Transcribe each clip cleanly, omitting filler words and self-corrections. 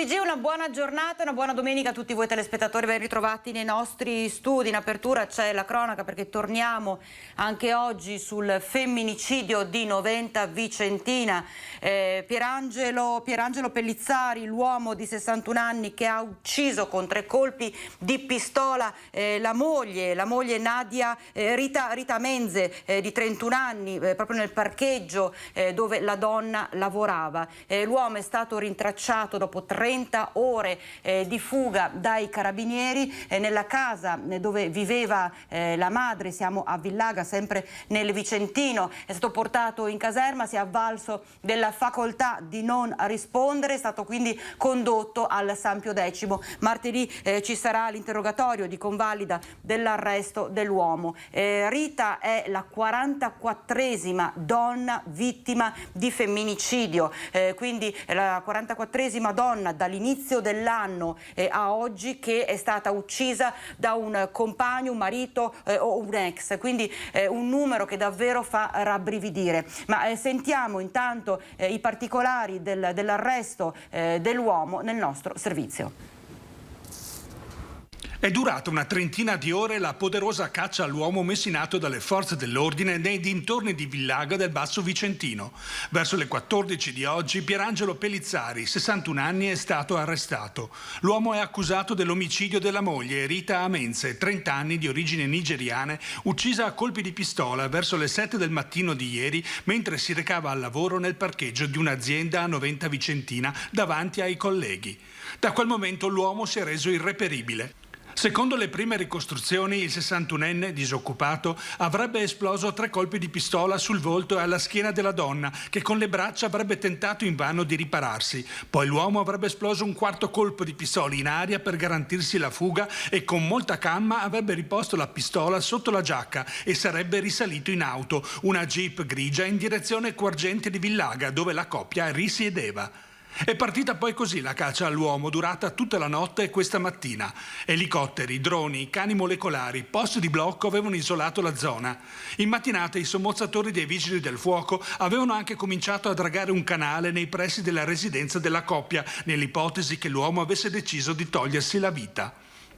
TG, una buona giornata, una buona domenica a tutti voi telespettatori, ben ritrovati nei nostri studi. In apertura c'è la cronaca perché torniamo anche oggi sul femminicidio di Noventa Vicentina. Pierangelo Pellizzari, l'uomo di 61 anni che ha ucciso con 3 colpi di pistola la moglie Nadia Rita Menze di 31 anni proprio nel parcheggio dove la donna lavorava. L'uomo è stato rintracciato dopo 30 ore di fuga dai carabinieri nella casa dove viveva la madre. Siamo a Villaga, sempre nel Vicentino. È stato portato in caserma, si è avvalso della facoltà di non rispondere, è stato quindi condotto al San Pio X. Martedì ci sarà l'interrogatorio di convalida dell'arresto dell'uomo. Rita è la 44esima donna vittima di femminicidio, quindi la 44esima donna dall'inizio dell'anno a oggi che è stata uccisa da un compagno, un marito o un ex, quindi un numero che davvero fa rabbrividire. Ma sentiamo intanto i particolari dell'arresto dell'uomo nel nostro servizio. È durata una trentina di ore la poderosa caccia all'uomo messa in atto dalle forze dell'ordine nei dintorni di Villaga del Basso Vicentino. Verso le 14 di oggi Pierangelo Pellizzari, 61 anni, è stato arrestato. L'uomo è accusato dell'omicidio della moglie Rita Menze, 30 anni, di origini nigeriane, uccisa a colpi di pistola verso le 7 del mattino di ieri mentre si recava al lavoro nel parcheggio di un'azienda a Noventa Vicentina davanti ai colleghi. Da quel momento l'uomo si è reso irreperibile. Secondo le prime ricostruzioni, il 61enne disoccupato avrebbe esploso 3 colpi di pistola sul volto e alla schiena della donna, che con le braccia avrebbe tentato invano di ripararsi. Poi l'uomo avrebbe esploso un 4º colpo di pistola in aria per garantirsi la fuga e con molta calma avrebbe riposto la pistola sotto la giacca e sarebbe risalito in auto, una Jeep grigia, in direzione Quargente di Villaga, dove la coppia risiedeva. È partita poi così la caccia all'uomo, durata tutta la notte e questa mattina. Elicotteri, droni, cani molecolari, posti di blocco avevano isolato la zona. In mattinata i sommozzatori dei vigili del fuoco avevano anche cominciato a dragare un canale nei pressi della residenza della coppia, nell'ipotesi che l'uomo avesse deciso di togliersi la vita.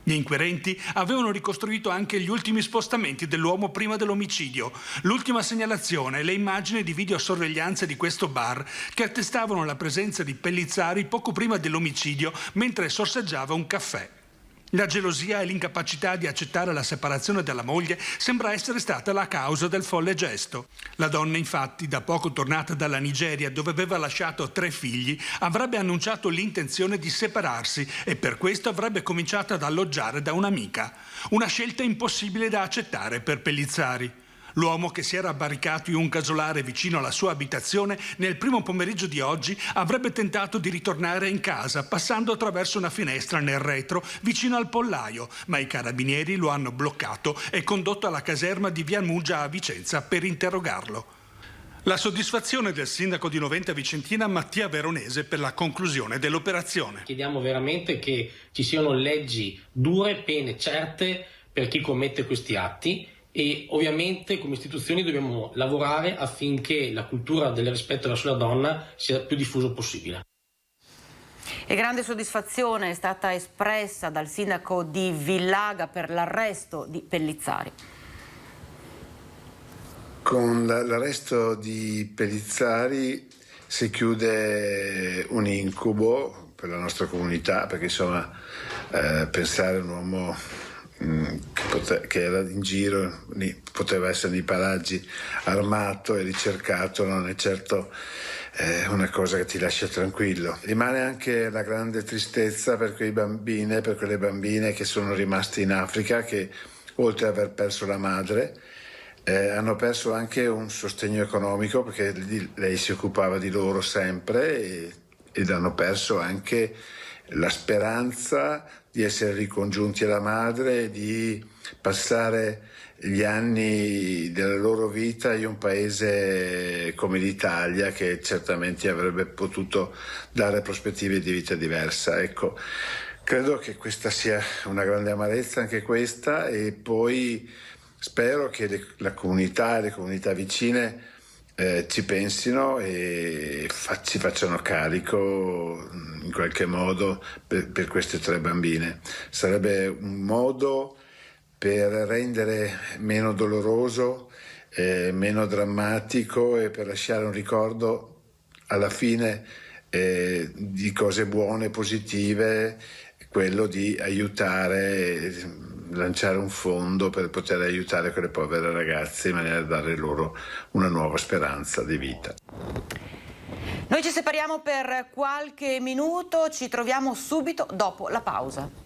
Gli inquirenti avevano ricostruito anche gli ultimi spostamenti dell'uomo prima dell'omicidio, l'ultima segnalazione e le immagini di videosorveglianza di questo bar che attestavano la presenza di Pellizzari poco prima dell'omicidio mentre sorseggiava un caffè. La gelosia e l'incapacità di accettare la separazione dalla moglie sembra essere stata la causa del folle gesto. La donna, infatti, da poco tornata dalla Nigeria, dove aveva lasciato 3 figli, avrebbe annunciato l'intenzione di separarsi e per questo avrebbe cominciato ad alloggiare da un'amica. Una scelta impossibile da accettare per Pellizzari. L'uomo, che si era barricato in un casolare vicino alla sua abitazione, nel primo pomeriggio di oggi avrebbe tentato di ritornare in casa passando attraverso una finestra nel retro vicino al pollaio, ma i carabinieri lo hanno bloccato e condotto alla caserma di Via Muggia a Vicenza per interrogarlo. La soddisfazione del sindaco di Noventa Vicentina Mattia Veronese per la conclusione dell'operazione. Chiediamo veramente che ci siano leggi dure, pene certe per chi commette questi atti. E ovviamente come istituzioni dobbiamo lavorare affinché la cultura del rispetto verso la donna sia il più diffuso possibile. E grande soddisfazione è stata espressa dal sindaco di Villaga per l'arresto di Pellizzari. Con l'arresto di Pellizzari si chiude un incubo per la nostra comunità, perché insomma pensare a un uomo che era in giro, poteva essere nei paraggi armato e ricercato, non è certo una cosa che ti lascia tranquillo. Rimane anche la grande tristezza per quei bambini, per quelle bambine che sono rimaste in Africa, che oltre ad aver perso la madre hanno perso anche un sostegno economico, perché lei si occupava di loro sempre, ed hanno perso anche la speranza di essere ricongiunti alla madre e di passare gli anni della loro vita in un paese come l'Italia, che certamente avrebbe potuto dare prospettive di vita diversa. Ecco, credo che questa sia una grande amarezza, anche questa, e poi spero che la comunità e le comunità vicine ci pensino e si facciano carico in qualche modo per queste 3 bambine. Sarebbe un modo per rendere meno doloroso, meno drammatico e per lasciare un ricordo alla fine di cose buone, positive, quello di aiutare, lanciare un fondo per poter aiutare quelle povere ragazze in maniera da dare loro una nuova speranza di vita. Noi ci separiamo per qualche minuto, ci troviamo subito dopo la pausa.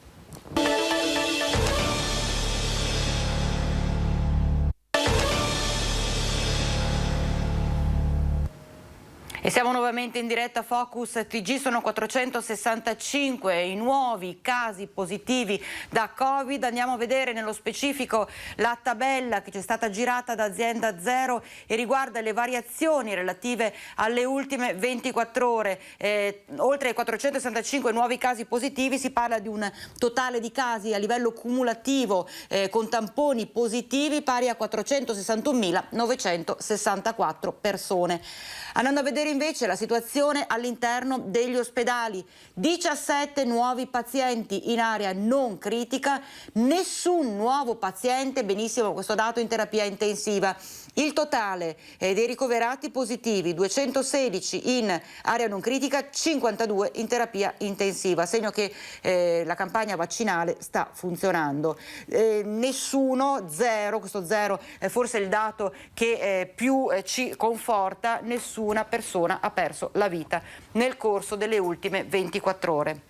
E siamo nuovamente in diretta Focus TG, sono 465 i nuovi casi positivi da Covid. Andiamo a vedere nello specifico la tabella che ci è stata girata da Azienda Zero e riguarda le variazioni relative alle ultime 24 ore. Oltre ai 465 nuovi casi positivi si parla di un totale di casi a livello cumulativo con tamponi positivi pari a 461.964 persone. Andando a vedere invece la situazione all'interno degli ospedali, 17 nuovi pazienti in area non critica, nessun nuovo paziente, benissimo questo dato, in terapia intensiva. Il totale dei ricoverati positivi, 216 in area non critica, 52 in terapia intensiva, segno che la campagna vaccinale sta funzionando. Nessuno, zero, questo zero è forse il dato che più ci conforta, nessuna persona ha perso la vita nel corso delle ultime 24 ore.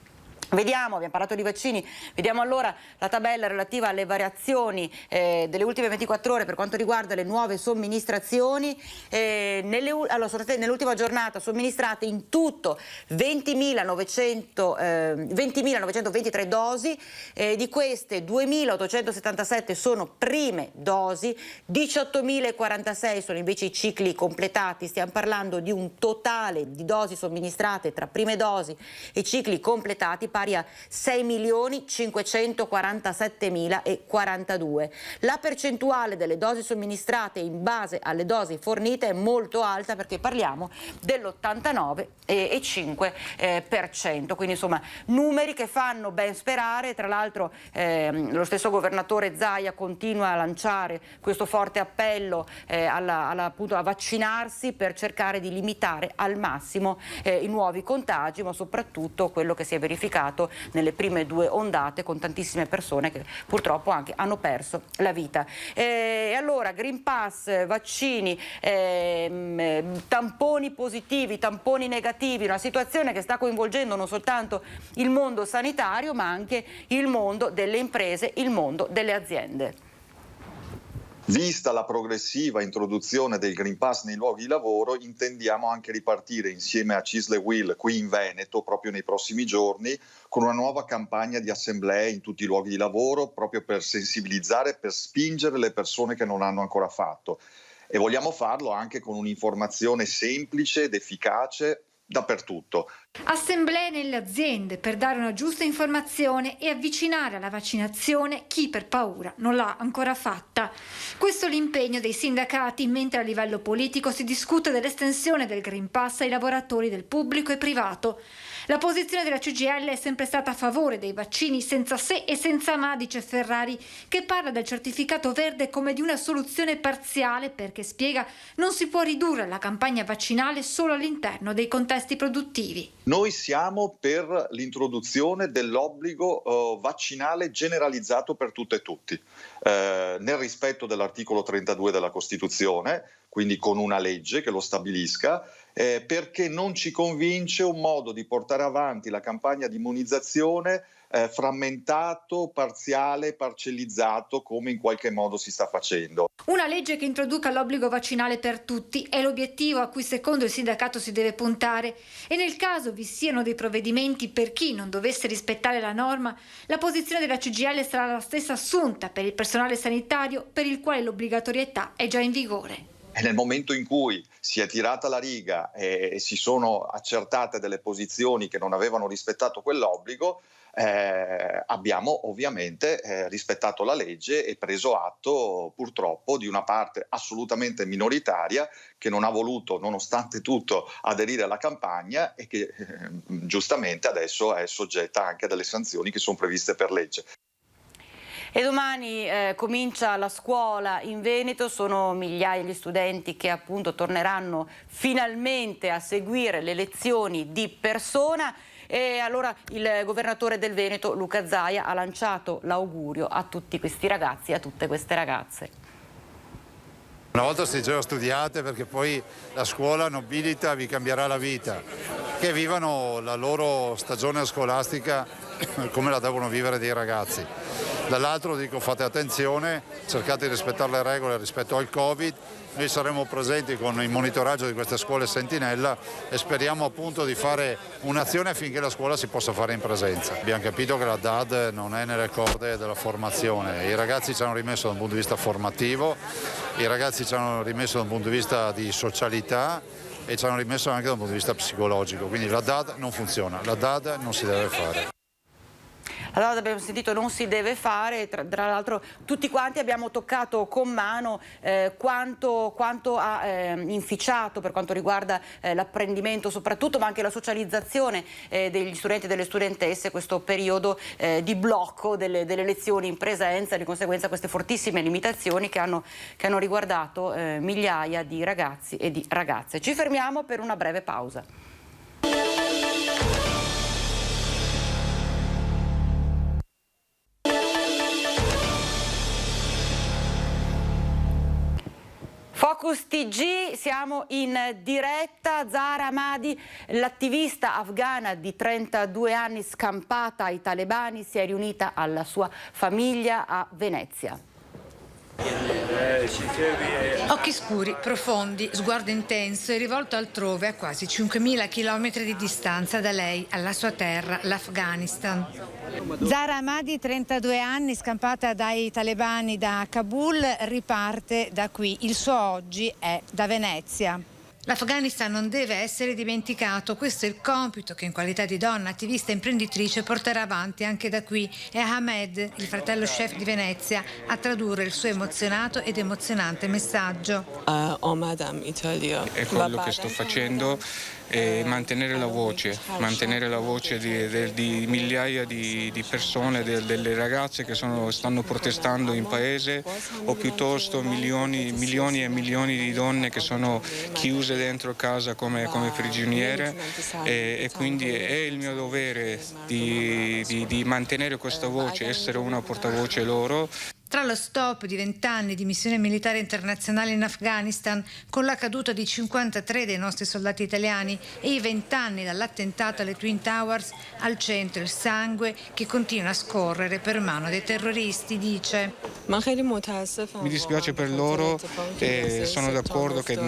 Vediamo, abbiamo parlato di vaccini, vediamo allora la tabella relativa alle variazioni delle ultime 24 ore per quanto riguarda le nuove somministrazioni. Nell'ultima giornata somministrate in tutto 20.923 dosi, di queste 2.877 sono prime dosi, 18.046 sono invece i cicli completati. Stiamo parlando di un totale di dosi somministrate tra prime dosi e cicli completati pari a 6.547.042. La percentuale delle dosi somministrate in base alle dosi fornite è molto alta perché parliamo dell'89,5%, quindi insomma numeri che fanno ben sperare. Tra l'altro lo stesso governatore Zaia continua a lanciare questo forte appello appunto a vaccinarsi per cercare di limitare al massimo i nuovi contagi, ma soprattutto quello che si è verificato nelle prime 2 ondate con tantissime persone che purtroppo anche hanno perso la vita. E allora Green Pass, vaccini, tamponi positivi, tamponi negativi, una situazione che sta coinvolgendo non soltanto il mondo sanitario ma anche il mondo delle imprese, il mondo delle aziende. Vista la progressiva introduzione del Green Pass nei luoghi di lavoro, intendiamo anche ripartire insieme a CISL-UIL qui in Veneto, proprio nei prossimi giorni, con una nuova campagna di assemblee in tutti i luoghi di lavoro, proprio per sensibilizzare, per spingere le persone che non hanno ancora fatto. E vogliamo farlo anche con un'informazione semplice ed efficace dappertutto. Assemblee nelle aziende per dare una giusta informazione e avvicinare alla vaccinazione chi per paura non l'ha ancora fatta. Questo è l'impegno dei sindacati, mentre a livello politico si discute dell'estensione del Green Pass ai lavoratori del pubblico e privato. La posizione della CGIL è sempre stata a favore dei vaccini senza se e senza ma, dice Ferrari, che parla del certificato verde come di una soluzione parziale perché, spiega, non si può ridurre la campagna vaccinale solo all'interno dei contesti produttivi. Noi siamo per l'introduzione dell'obbligo vaccinale generalizzato per tutte e tutti, nel rispetto dell'articolo 32 della Costituzione, quindi con una legge che lo stabilisca, perché non ci convince un modo di portare avanti la campagna di immunizzazione frammentato, parziale, parcellizzato, come in qualche modo si sta facendo. Una legge che introduca l'obbligo vaccinale per tutti è l'obiettivo a cui secondo il sindacato si deve puntare, e nel caso vi siano dei provvedimenti per chi non dovesse rispettare la norma, la posizione della CGIL sarà la stessa assunta per il personale sanitario per il quale l'obbligatorietà è già in vigore. E nel momento in cui si è tirata la riga e si sono accertate delle posizioni che non avevano rispettato quell'obbligo, abbiamo ovviamente rispettato la legge e preso atto purtroppo di una parte assolutamente minoritaria che non ha voluto, nonostante tutto, aderire alla campagna e che giustamente adesso è soggetta anche a delle sanzioni che sono previste per legge. E domani comincia la scuola in Veneto, sono migliaia gli studenti che appunto torneranno finalmente a seguire le lezioni di persona. E allora il governatore del Veneto, Luca Zaia, ha lanciato l'augurio a tutti questi ragazzi e a tutte queste ragazze. Una volta si diceva studiate perché poi la scuola nobilita, vi cambierà la vita. Che vivano la loro stagione scolastica come la devono vivere dei ragazzi. Dall'altro dico fate attenzione, cercate di rispettare le regole rispetto al Covid. Noi saremo presenti con il monitoraggio di queste scuole sentinella e speriamo appunto di fare un'azione affinché la scuola si possa fare in presenza. Abbiamo capito che la DAD non è nelle corde della formazione, i ragazzi ci hanno rimesso da un punto di vista formativo, i ragazzi ci hanno rimesso da un punto di vista di socialità e ci hanno rimesso anche da un punto di vista psicologico, quindi la DAD non funziona, la DAD non si deve fare. Allora abbiamo sentito non si deve fare, tra l'altro tutti quanti abbiamo toccato con mano quanto ha inficiato per quanto riguarda l'apprendimento soprattutto, ma anche la socializzazione degli studenti e delle studentesse questo periodo di blocco delle lezioni in presenza, di conseguenza queste fortissime limitazioni che hanno riguardato migliaia di ragazzi e di ragazze. Ci fermiamo per una breve pausa. Focus TG, siamo in diretta. Zahra Ahmadi, l'attivista afghana di 32 anni scampata ai talebani, si è riunita alla sua famiglia a Venezia. Occhi scuri, profondi, sguardo intenso e rivolto altrove a quasi 5.000 chilometri di distanza da lei, alla sua terra, l'Afghanistan. Zahra Ahmadi, 32 anni, scampata dai talebani da Kabul, riparte da qui. Il suo oggi è da Venezia. L'Afghanistan non deve essere dimenticato, questo è il compito che in qualità di donna attivista e imprenditrice porterà avanti anche da qui. È Ahmed, il fratello chef di Venezia, a tradurre il suo emozionato ed emozionante messaggio. È quello che sto facendo, è mantenere la voce di migliaia di persone, delle ragazze che stanno protestando in paese, o piuttosto milioni e milioni di donne che sono chiuse dentro casa come prigioniere, e quindi è il mio dovere di mantenere questa voce, essere una portavoce loro. Tra lo stop di 20 anni di missione militare internazionale in Afghanistan, con la caduta di 53 dei nostri soldati italiani e i 20 anni dall'attentato alle Twin Towers, al centro il sangue che continua a scorrere per mano dei terroristi, dice. Mi dispiace per loro e sono d'accordo che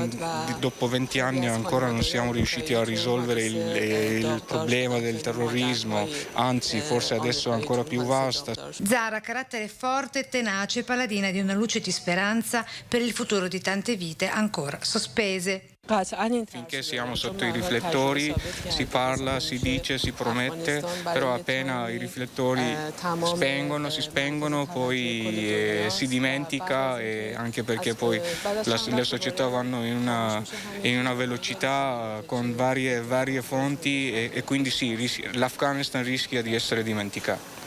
dopo 20 anni ancora non siamo riusciti a risolvere il problema del terrorismo, anzi forse adesso è ancora più vasta. Zahra, carattere forte e tenace, paladina di una luce di speranza per il futuro di tante vite ancora sospese. Finché siamo sotto i riflettori si parla, si dice, si promette, però appena i riflettori si spengono poi si dimentica, e anche perché poi le società vanno in una velocità con varie fonti e quindi sì, l'Afghanistan rischia di essere dimenticato.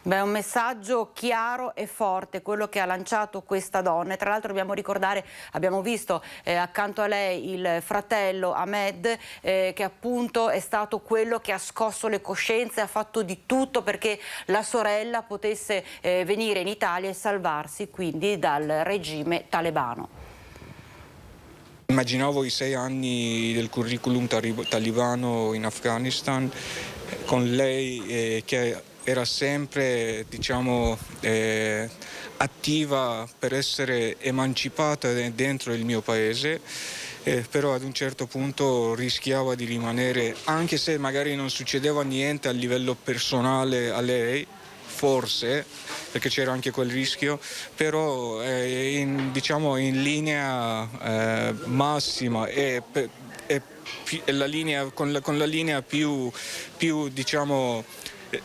Beh, un messaggio chiaro e forte, quello che ha lanciato questa donna. E tra l'altro dobbiamo ricordare, abbiamo visto accanto a lei il fratello Ahmed, che appunto è stato quello che ha scosso le coscienze, ha fatto di tutto perché la sorella potesse venire in Italia e salvarsi quindi dal regime talebano. Immaginavo i 6 anni del curriculum talibano in Afghanistan, con lei che era sempre, attiva per essere emancipata dentro il mio paese, però ad un certo punto rischiava di rimanere, anche se magari non succedeva niente a livello personale a lei, forse, perché c'era anche quel rischio, però in linea massima e con la linea più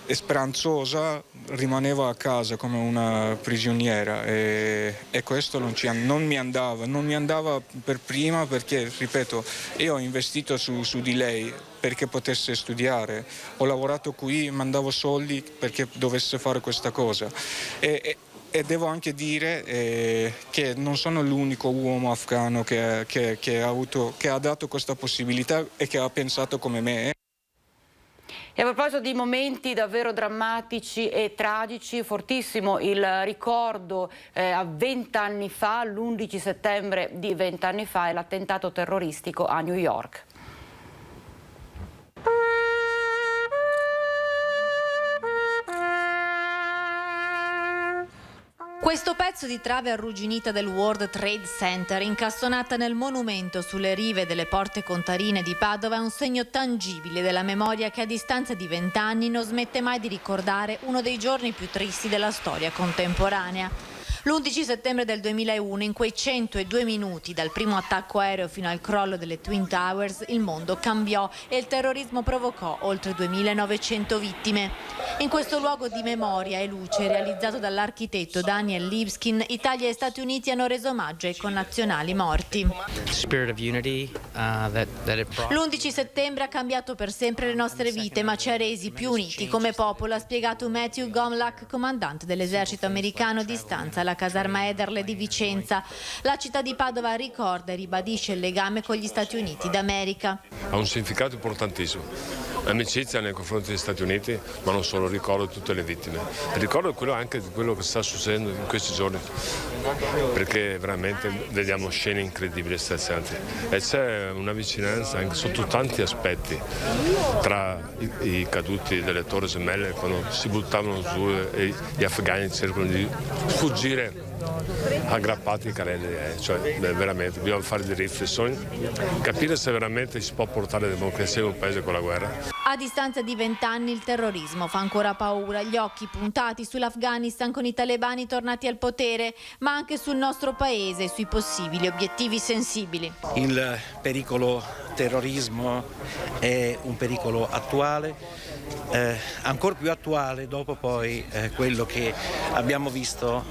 speranzosa, rimaneva a casa come una prigioniera e questo non mi andava per prima, perché, ripeto, io ho investito su di lei perché potesse studiare, ho lavorato qui, mandavo soldi perché dovesse fare questa cosa e devo anche dire che non sono l'unico uomo afghano che ha dato questa possibilità e che ha pensato come me. E a proposito di momenti davvero drammatici e tragici, fortissimo il ricordo a 20 anni fa, l'11 settembre di 20 anni fa, è l'attentato terroristico a New York. Questo pezzo di trave arrugginita del World Trade Center, incastonata nel monumento sulle rive delle porte contarine di Padova, è un segno tangibile della memoria che a distanza di 20 anni non smette mai di ricordare uno dei giorni più tristi della storia contemporanea. L'11 settembre del 2001, in quei 102 minuti dal primo attacco aereo fino al crollo delle Twin Towers, il mondo cambiò e il terrorismo provocò oltre 2.900 vittime. In questo luogo di memoria e luce, realizzato dall'architetto Daniel Lipskin, Italia e Stati Uniti hanno reso omaggio ai connazionali morti. L'11 settembre ha cambiato per sempre le nostre vite, ma ci ha resi più uniti come popolo, ha spiegato Matthew Gomlak, comandante dell'esercito americano di stanza alla caserma Ederle di Vicenza. La città di Padova ricorda e ribadisce il legame con gli Stati Uniti d'America. Ha un significato importantissimo. Amicizia nei confronti degli Stati Uniti, ma non solo, ricordo tutte le vittime. Ricordo anche di quello che sta succedendo in questi giorni, perché veramente vediamo scene incredibili e strazianti. E c'è una vicinanza anche sotto tanti aspetti tra i caduti delle Torri Gemelle, quando si buttavano giù e gli afghani cercano di fuggire aggrappati ai carrelli, cioè veramente bisogna fare delle riflessioni, capire se veramente si può portare la democrazia in un paese con la guerra. A distanza di 20 anni il terrorismo fa ancora paura, gli occhi puntati sull'Afghanistan con i talebani tornati al potere, ma anche sul nostro paese e sui possibili obiettivi sensibili. Il pericolo terrorismo è un pericolo attuale, ancora più attuale dopo poi quello che abbiamo visto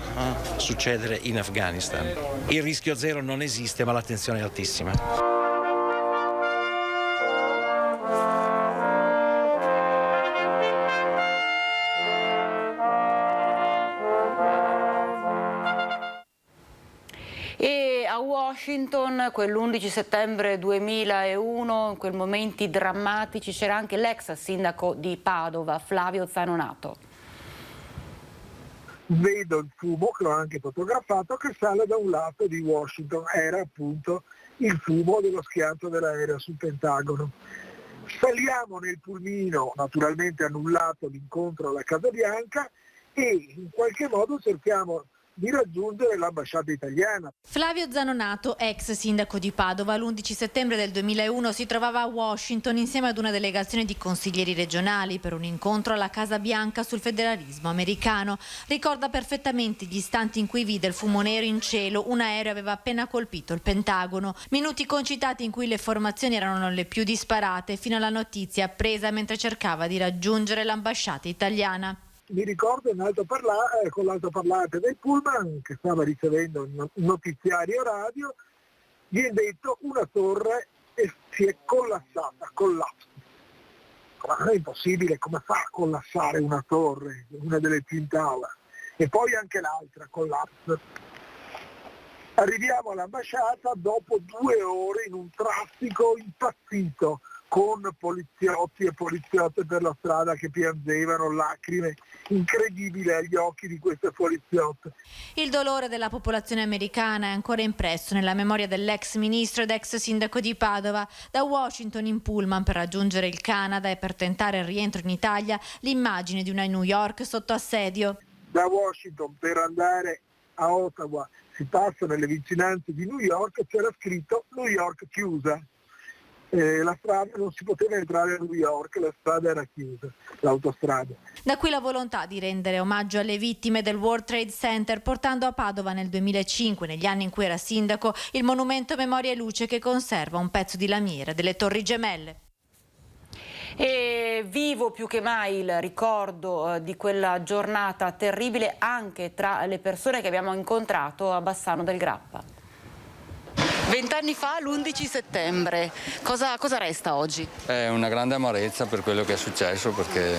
succedere in Afghanistan. Il rischio zero non esiste, ma l'attenzione è altissima. A Washington, quell'11 settembre 2001, in quei momenti drammatici, c'era anche l'ex sindaco di Padova, Flavio Zanonato. Vedo il fumo, che ho anche fotografato, che sale da un lato di Washington. Era appunto il fumo dello schianto dell'aereo sul Pentagono. Saliamo nel pulmino, naturalmente annullato l'incontro alla Casa Bianca, e in qualche modo cerchiamo di raggiungere l'ambasciata italiana. Flavio Zanonato, ex sindaco di Padova, l'11 settembre del 2001 si trovava a Washington insieme ad una delegazione di consiglieri regionali per un incontro alla Casa Bianca sul federalismo americano. Ricorda perfettamente gli istanti in cui vide il fumo nero in cielo, un aereo aveva appena colpito il Pentagono. Minuti concitati in cui le formazioni erano le più disparate, fino alla notizia appresa mentre cercava di raggiungere l'ambasciata italiana. Mi ricordo con l'altoparlante del pullman che stava ricevendo un notiziario radio, viene detto una torre si è collassata, collasso. Ma è impossibile, come fa a collassare una torre, una delle Twin Tower? E poi anche l'altra collassa. Arriviamo all'ambasciata dopo 2 ore in un traffico impazzito, con poliziotti e poliziotte per la strada che piangevano, lacrime incredibili agli occhi di queste poliziotte. Il dolore della popolazione americana è ancora impresso nella memoria dell'ex ministro ed ex sindaco di Padova. Da Washington in pullman per raggiungere il Canada e per tentare il rientro in Italia, l'immagine di una New York sotto assedio. Da Washington per andare a Ottawa si passa nelle vicinanze di New York, c'era scritto New York chiusa. La strada non si poteva entrare a New York, la strada era chiusa, l'autostrada. Da qui la volontà di rendere omaggio alle vittime del World Trade Center, portando a Padova nel 2005, negli anni in cui era sindaco, il monumento Memoria e Luce che conserva un pezzo di lamiera delle Torri Gemelle. E vivo più che mai il ricordo di quella giornata terribile anche tra le persone che abbiamo incontrato a Bassano del Grappa. 20 anni fa, l'11 settembre, cosa resta oggi? È una grande amarezza per quello che è successo, perché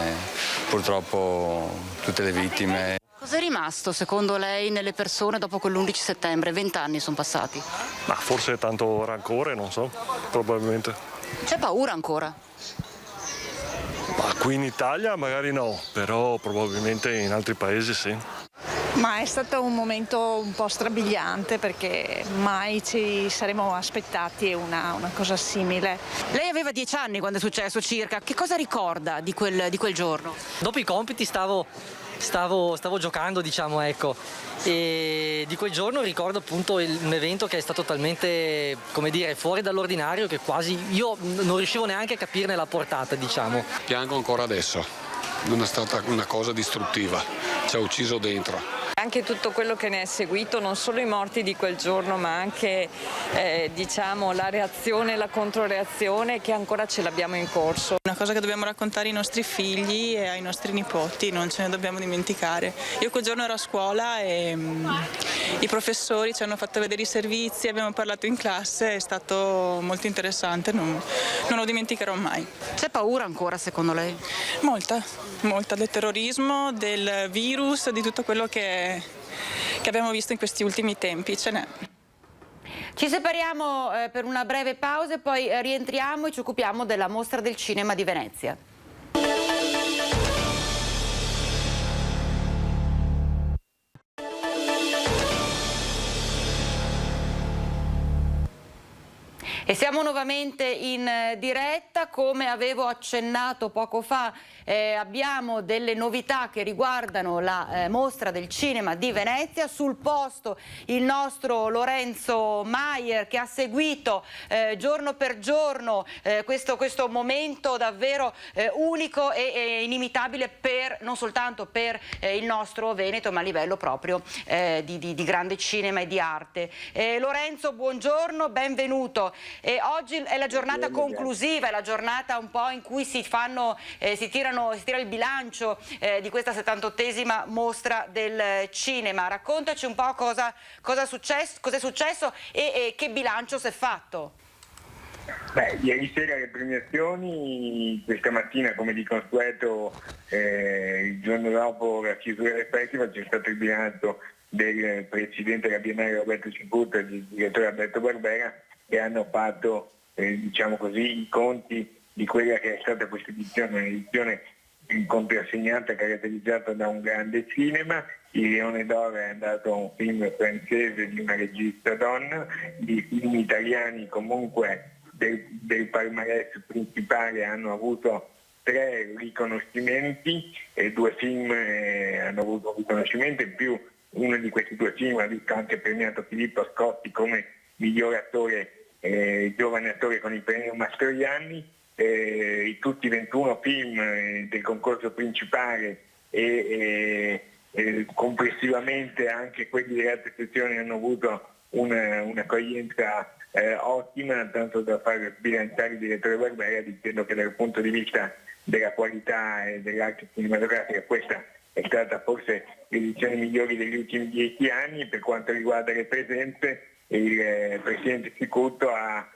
purtroppo tutte le vittime. Cos'è rimasto secondo lei nelle persone dopo quell'11 settembre? 20 anni sono passati. Ma forse tanto rancore, non so, probabilmente. C'è paura ancora? Ma qui in Italia magari no, però probabilmente in altri paesi sì. Ma è stato un momento un po' strabiliante, perché mai ci saremmo aspettati una cosa simile. Lei aveva 10 anni quando è successo circa, che cosa ricorda di quel giorno? Dopo i compiti stavo giocando, diciamo, ecco, e di quel giorno ricordo appunto un evento che è stato talmente, come dire, fuori dall'ordinario che quasi io non riuscivo neanche a capirne la portata, diciamo. Piango ancora adesso, non è stata una cosa distruttiva, ci ha ucciso dentro. Anche tutto quello che ne è seguito, non solo i morti di quel giorno, ma anche diciamo, la reazione e la controreazione, che ancora ce l'abbiamo in corso. Una cosa che dobbiamo raccontare ai nostri figli e ai nostri nipoti, non ce ne dobbiamo dimenticare. Io quel giorno ero a scuola e i professori ci hanno fatto vedere i servizi, abbiamo parlato in classe, è stato molto interessante, non lo dimenticherò mai. C'è paura ancora secondo lei? Molta del terrorismo, del virus, di tutto quello che abbiamo visto in questi ultimi tempi, ce n'è. Ci separiamo per una breve pausa e poi rientriamo e ci occupiamo della Mostra del Cinema di Venezia. E siamo nuovamente in diretta. Come avevo accennato poco fa, abbiamo delle novità che riguardano la Mostra del Cinema di Venezia. Sul posto il nostro Lorenzo Maier, che ha seguito giorno per giorno questo momento davvero unico e inimitabile non soltanto per il nostro Veneto, ma a livello proprio di grande cinema e di arte. Lorenzo, buongiorno, benvenuto. Oggi è la giornata conclusiva, è la giornata un po' in cui si tira il bilancio di questa 78esima Mostra del Cinema. Raccontaci un po' cosa è successo e che bilancio si è fatto. Ieri sera le premiazioni, questa mattina come di consueto il giorno dopo la chiusura del festival c'è stato il bilancio del presidente della Biennale Roberto Cicuta e del direttore Alberto Barbera, che hanno fatto diciamo così, i conti di quella che è stata questa edizione, un'edizione contrassegnata, caratterizzata da un grande cinema. Il Leone d'Oro è andato a un film francese di una regista donna, di film italiani comunque del palmarès principale hanno avuto 3 riconoscimenti e 2 film hanno avuto un riconoscimento, in più uno di questi 2 film ha visto anche premiato Filippo Scotti come miglior attore, giovane attore con il premio Mastroianni. Tutti i 21 film del concorso principale e complessivamente anche quelli delle altre sezioni hanno avuto un'accoglienza ottima, tanto da far bilanciare il direttore Barbera dicendo che dal punto di vista della qualità e dell'arte cinematografica questa è stata forse l'edizione migliore degli ultimi 10 anni. Per quanto riguarda le presenze, il presidente Cicuto ha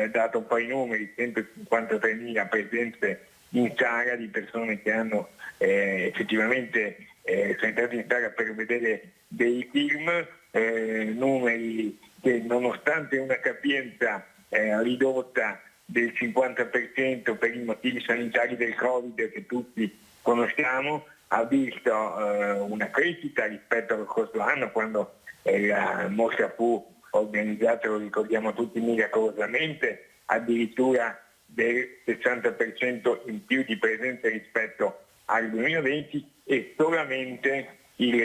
dato un po' i numeri: 153.000 presenze in sala di persone che hanno effettivamente sono entrati in sala per vedere dei film, numeri che nonostante una capienza ridotta del 50% per i motivi sanitari del Covid che tutti conosciamo, ha visto una crescita rispetto allo scorso anno, quando la mostra fu organizzata, lo ricordiamo tutti, miracolosamente, addirittura del 60% in più di presenze rispetto al 2020 e solamente il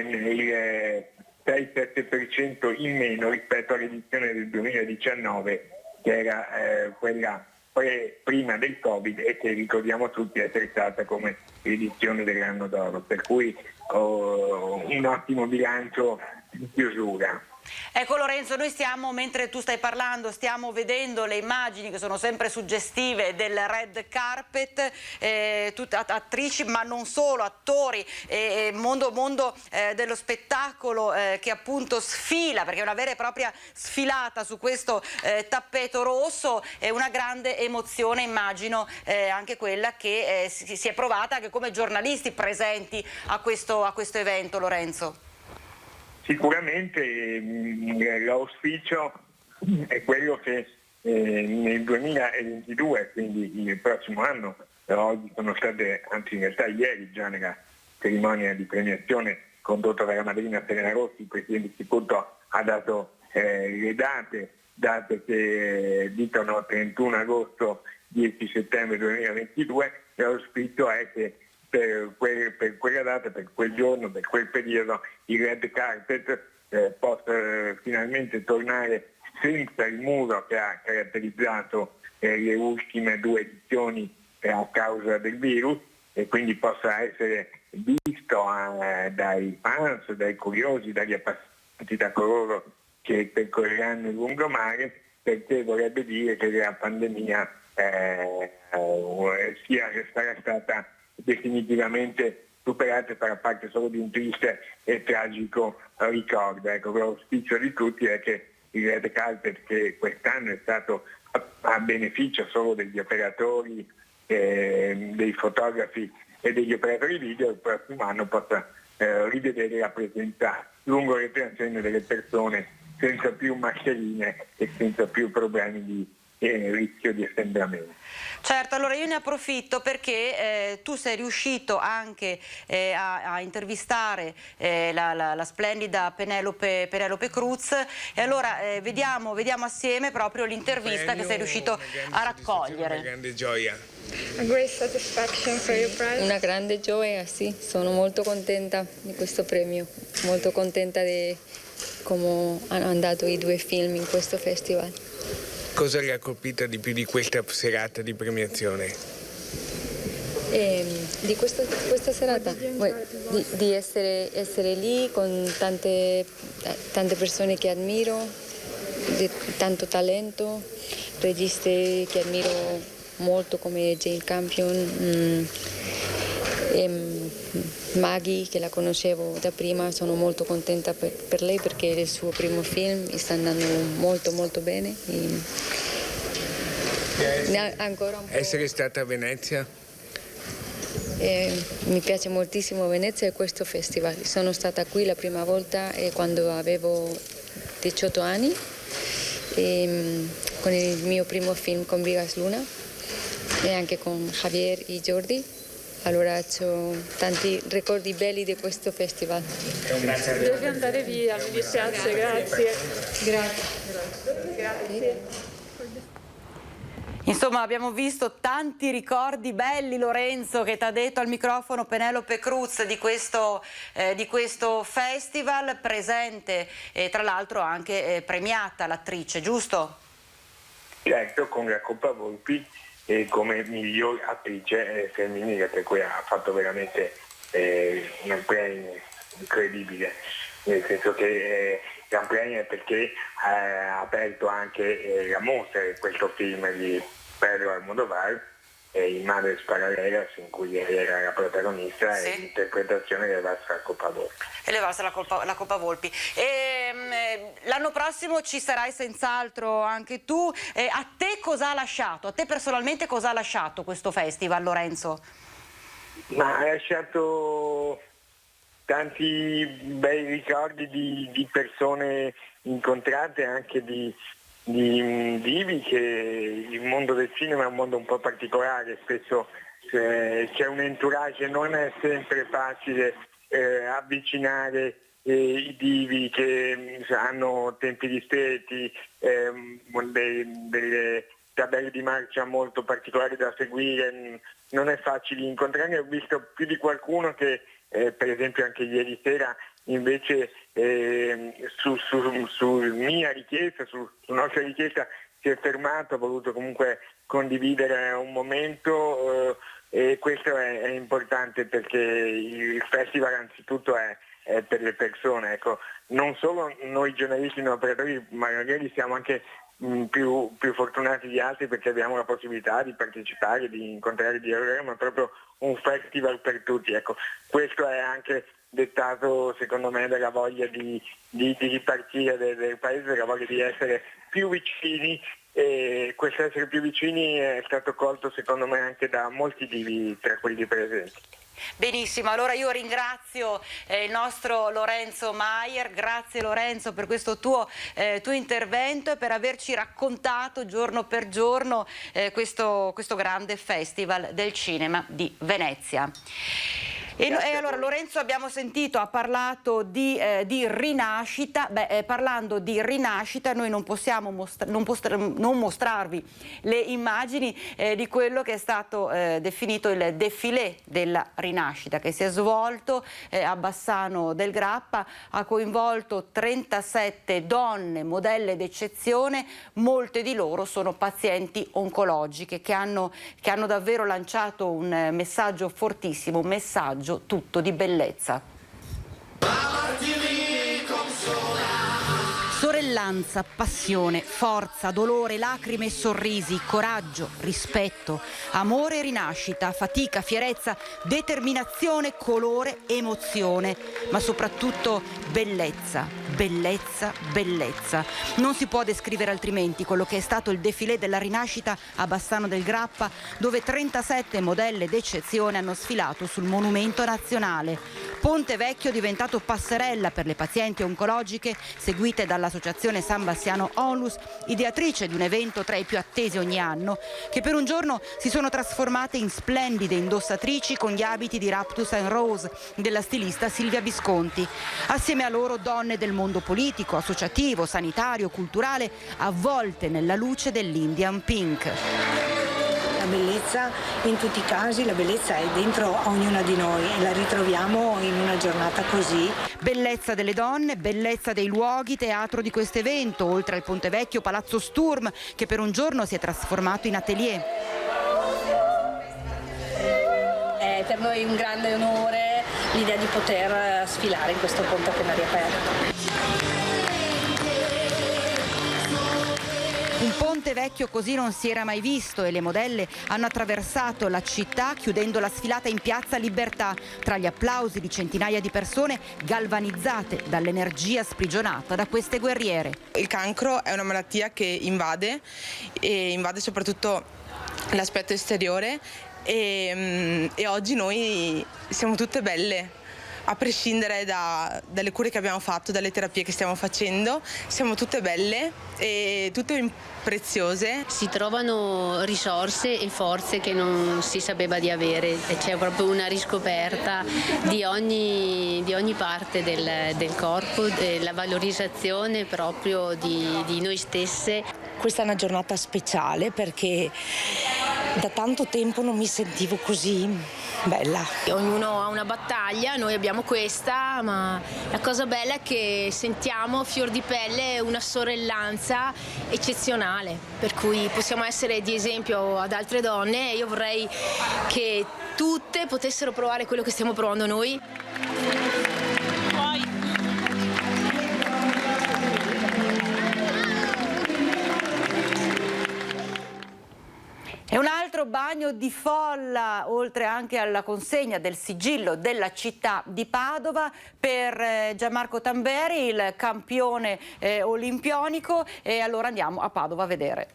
6-7% in meno rispetto all'edizione del 2019, che era quella prima del Covid e che ricordiamo tutti essere stata come l'edizione dell'anno d'oro, per cui un ottimo bilancio di chiusura. Ecco Lorenzo, noi stiamo, mentre tu stai parlando, stiamo vedendo le immagini che sono sempre suggestive del red carpet, tutte attrici ma non solo, attori, mondo dello spettacolo che appunto sfila, perché è una vera e propria sfilata su questo tappeto rosso, è una grande emozione, immagino anche quella che si è provata anche come giornalisti presenti a questo evento, Lorenzo. Sicuramente l'auspicio è quello che nel 2022, quindi il prossimo anno, oggi sono state, anzi in realtà ieri già nella cerimonia di premiazione condotta dalla madrina Serena Rossi, il Presidente dell'Istituto ha dato le date che dicono 31 agosto, 10 settembre 2022, l'auspicio è che per quella data, per quel giorno, per quel periodo, il red carpet possa finalmente tornare senza il muro che ha caratterizzato le ultime 2 edizioni a causa del virus, e quindi possa essere visto dai fans, dai curiosi, dagli appassionati, da coloro che percorreranno il lungomare, perché vorrebbe dire che la pandemia sarà stata definitivamente superate, farà parte solo di un triste e tragico ricordo. Ecco, l'auspicio di tutti è che il red carpet, che quest'anno è stato a beneficio solo degli operatori, dei fotografi e degli operatori video, il prossimo anno possa rivedere la presenza lungo le transegne delle persone senza più mascherine e senza più problemi di rischio di assembramento. Certo, allora io ne approfitto perché tu sei riuscito anche a intervistare la splendida Penelope Cruz, e allora vediamo assieme proprio l'intervista che sei riuscito a raccogliere. Una grande gioia. Una grande gioia, sì, sono molto contenta di questo premio, molto contenta di come hanno andato i 2 film in questo festival. Cosa le ha colpito di più di questa serata di premiazione? Di questa serata? Di essere lì con tante persone che ammiro, di tanto talento, registi che ammiro molto come Jane Campion, Maggie, che la conoscevo da prima. Sono molto contenta per lei perché il suo primo film sta andando molto molto bene. Ancora un po'. Essere stata a Venezia? Mi piace moltissimo Venezia e questo festival. Sono stata qui la prima volta quando avevo 18 anni, con il mio primo film con Vigas Luna e anche con Javier e Jordi. Allora ho tanti ricordi belli di questo festival. Devi andare via, mi dispiace, grazie. Grazie. Insomma, abbiamo visto tanti ricordi belli, Lorenzo, che ti ha detto al microfono Penelope Cruz di questo festival, presente e tra l'altro anche premiata l'attrice, giusto? Certo, con la Coppa Volpi come miglior attrice femminile, per cui ha fatto veramente un premio incredibile, nel senso che un premio perché ha aperto anche la mostra di questo film di Pedro Almodóvar, in Madres Paralelas, in cui lei era la protagonista, sì. E l'interpretazione le valsa la Coppa Volpi. E le valsa la Coppa Volpi. L'anno prossimo ci sarai senz'altro anche tu. A te cosa ha lasciato? A te personalmente cosa ha lasciato questo festival, Lorenzo? Ma ha lasciato tanti bei ricordi di persone incontrate, anche di vivi, che il mondo del cinema è un mondo un po' particolare, spesso c'è un entourage, non è sempre facile avvicinare i divi che hanno tempi ristretti, delle tabelle di marcia molto particolari da seguire, non è facile incontrarne. Ho visto più di qualcuno che per esempio anche ieri sera invece su mia richiesta, su nostra richiesta, si è fermato, ha voluto comunque condividere un momento, e questo è importante perché il festival anzitutto è per le persone. Ecco, non solo noi giornalisti, noi operatori, ma magari siamo anche più fortunati di altri perché abbiamo la possibilità di partecipare, di incontrare, di lavorare, ma proprio un festival per tutti. Ecco, questo è anche dettato secondo me dalla voglia di ripartire del paese, dalla voglia di essere più vicini, e questo essere più vicini è stato colto secondo me anche da molti divi tra quelli presenti. Benissimo, allora io ringrazio il nostro Lorenzo Maier, grazie Lorenzo per questo tuo intervento e per averci raccontato giorno per giorno questo grande festival del cinema di Venezia. E allora Lorenzo abbiamo sentito, ha parlato di rinascita. Parlando di rinascita noi non possiamo non mostrarvi le immagini di quello che è stato definito il défilé della rinascita, che si è svolto a Bassano del Grappa, ha coinvolto 37 donne, modelle d'eccezione, molte di loro sono pazienti oncologiche che hanno davvero lanciato un messaggio fortissimo, un messaggio tutto di bellezza. Sorellanza, passione, forza, dolore, lacrime e sorrisi, coraggio, rispetto, amore e rinascita, fatica, fierezza, determinazione, colore, emozione, ma soprattutto bellezza, bellezza, bellezza. Non si può descrivere altrimenti quello che è stato il défilé della rinascita a Bassano del Grappa, dove 37 modelle d'eccezione hanno sfilato sul monumento nazionale. Ponte Vecchio diventato passerella per le pazienti oncologiche, seguite dall'associazione San Bassiano Onlus, ideatrice di un evento tra i più attesi ogni anno, che per un giorno si sono trasformate in splendide indossatrici con gli abiti di Raptus and Rose della stilista Silvia Visconti. Assieme a loro donne del mondo politico, associativo, sanitario, culturale, avvolte nella luce dell'Indian Pink. La bellezza in tutti i casi, la bellezza è dentro ognuna di noi e la ritroviamo in una giornata così. Bellezza delle donne, bellezza dei luoghi, teatro di questo evento, oltre al Ponte Vecchio, Palazzo Sturm, che per un giorno si è trasformato in atelier. È per noi un grande onore l'idea di poter sfilare in questo ponte appena riaperto. Un ponte vecchio così non si era mai visto e le modelle hanno attraversato la città chiudendo la sfilata in Piazza Libertà tra gli applausi di centinaia di persone galvanizzate dall'energia sprigionata da queste guerriere. Il cancro è una malattia che invade soprattutto l'aspetto esteriore e oggi noi siamo tutte belle. A prescindere dalle cure che abbiamo fatto, dalle terapie che stiamo facendo, siamo tutte belle e tutte preziose. Si trovano risorse e forze che non si sapeva di avere e c'è proprio una riscoperta di ogni parte del corpo, della valorizzazione proprio di noi stesse. Questa è una giornata speciale perché da tanto tempo non mi sentivo così bella. Ognuno ha una battaglia, noi abbiamo questa, ma la cosa bella è che sentiamo a fior di pelle una sorellanza eccezionale, per cui possiamo essere di esempio ad altre donne e io vorrei che tutte potessero provare quello che stiamo provando noi. È un altro bagno di folla, oltre anche alla consegna del sigillo della città di Padova per Gianmarco Tamberi, il campione olimpionico, e allora andiamo a Padova a vedere.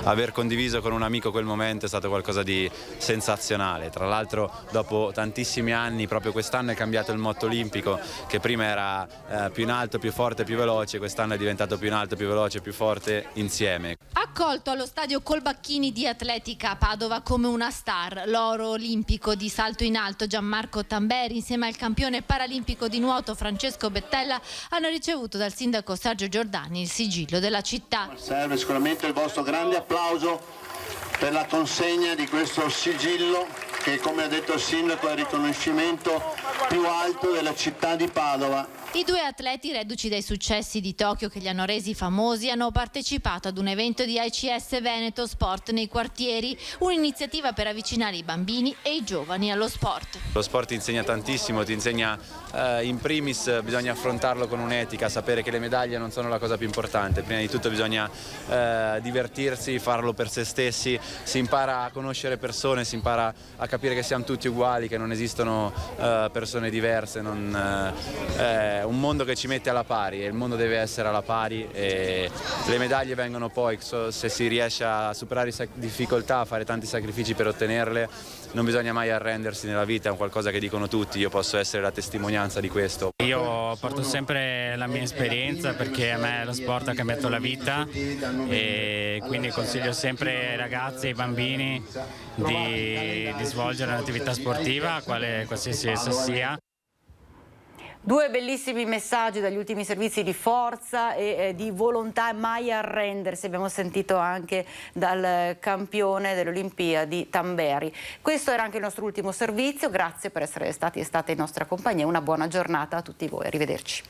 Aver condiviso con un amico quel momento è stato qualcosa di sensazionale. Tra l'altro dopo tantissimi anni, proprio quest'anno è cambiato il motto olimpico, che prima era più in alto, più forte, più veloce, quest'anno è diventato più in alto, più veloce, più forte insieme. Accolto allo stadio Colbacchini di Atletica a Padova come una star, l'oro olimpico di salto in alto Gianmarco Tamberi insieme al campione paralimpico di nuoto Francesco Bettella hanno ricevuto dal sindaco Sergio Giordani il sigillo della città. Serve sicuramente il vostro grande applauso per la consegna di questo sigillo che, come ha detto il sindaco, è il riconoscimento più alto della città di Padova. I due atleti, reduci dai successi di Tokyo che li hanno resi famosi, hanno partecipato ad un evento di ACS Veneto Sport nei quartieri, un'iniziativa per avvicinare i bambini e i giovani allo sport. Lo sport ti insegna tantissimo, ti insegna in primis bisogna affrontarlo con un'etica, sapere che le medaglie non sono la cosa più importante, prima di tutto bisogna divertirsi, farlo per se stessi, si impara a conoscere persone, si impara a capire che siamo tutti uguali, che non esistono persone diverse, un mondo che ci mette alla pari e il mondo deve essere alla pari e le medaglie vengono poi, se si riesce a superare difficoltà, a fare tanti sacrifici per ottenerle, non bisogna mai arrendersi nella vita, è un qualcosa che dicono tutti, io posso essere la testimonianza di questo. Io porto sempre la mia esperienza perché a me lo sport ha cambiato la vita e quindi consiglio sempre ai ragazzi e ai bambini di svolgere un'attività sportiva, qualsiasi essa sia. Due bellissimi messaggi dagli ultimi servizi di forza e di volontà, mai arrendersi, abbiamo sentito anche dal campione delle Olimpiadi Tamberi. Questo era anche il nostro ultimo servizio, grazie per essere stati e state in nostra compagnia, una buona giornata a tutti voi, arrivederci.